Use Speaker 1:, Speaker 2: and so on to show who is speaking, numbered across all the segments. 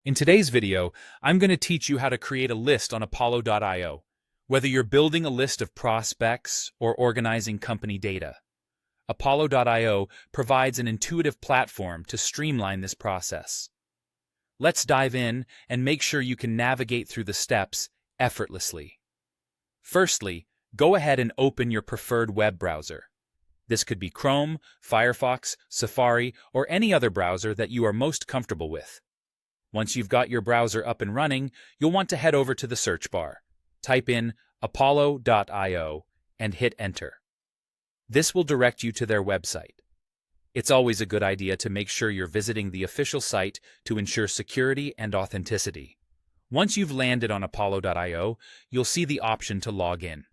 Speaker 1: In today's video, I'm going to teach you how to create a list on Apollo.io, whether you're building a list of prospects or organizing company data. Apollo.io provides an intuitive platform to streamline this process. Let's dive in and make sure you can navigate through the steps effortlessly. Firstly, go ahead and open your preferred web browser. This could be Chrome, Firefox, Safari, or any other browser that you are most comfortable with. Once you've got your browser up and running, you'll want to head over to the search bar. Type in apollo.io and hit enter. This will direct you to their website. It's always a good idea to make sure you're visiting the official site to ensure security and authenticity. Once you've landed on apollo.io, you'll see the option to log in.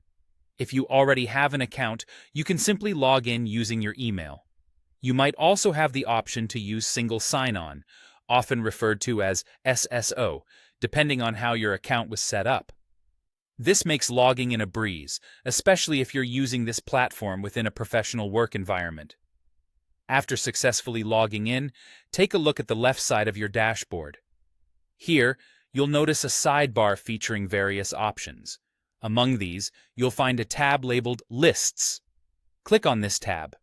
Speaker 1: If you already have an account, you can simply log in using your email. You might also have the option to use single sign-on, often referred to as SSO, depending on how your account was set up. This makes logging in a breeze, especially if you're using this platform within a professional work environment. After successfully logging in, take a look at the left side of your dashboard. Here, you'll notice a sidebar featuring various options. Among these, you'll find a tab labeled Lists. Click on this tab.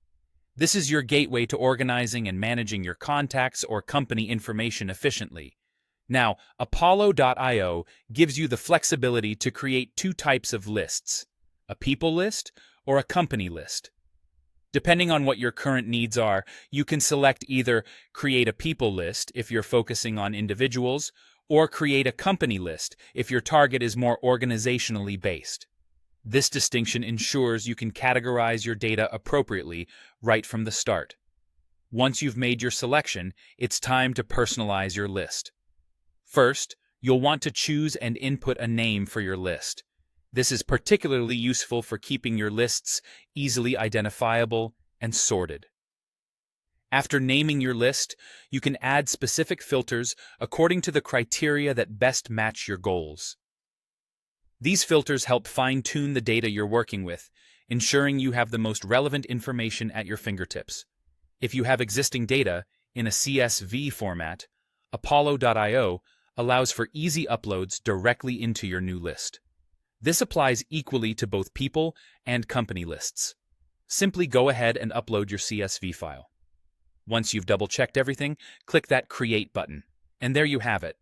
Speaker 1: This is your gateway to organizing and managing your contacts or company information efficiently. Now, Apollo.io gives you the flexibility to create two types of lists, a people list or a company list. Depending on what your current needs are, you can select either create a people list if you're focusing on individuals, or create a company list if your target is more organizationally based. This distinction ensures you can categorize your data appropriately right from the start. Once you've made your selection, it's time to personalize your list. First, you'll want to choose and input a name for your list. This is particularly useful for keeping your lists easily identifiable and sorted. After naming your list, you can add specific filters according to the criteria that best match your goals. These filters help fine-tune the data you're working with, ensuring you have the most relevant information at your fingertips. If you have existing data in a CSV format, Apollo.io allows for easy uploads directly into your new list. This applies equally to both people and company lists. Simply go ahead and upload your CSV file. Once you've double-checked everything, click that Create button. And there you have it,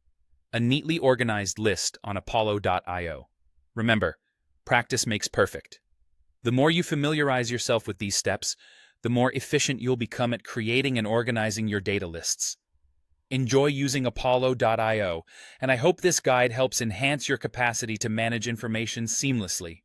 Speaker 1: a neatly organized list on Apollo.io. Remember, practice makes perfect. The more you familiarize yourself with these steps, the more efficient you'll become at creating and organizing your data lists. Enjoy using Apollo.io, and I hope this guide helps enhance your capacity to manage information seamlessly.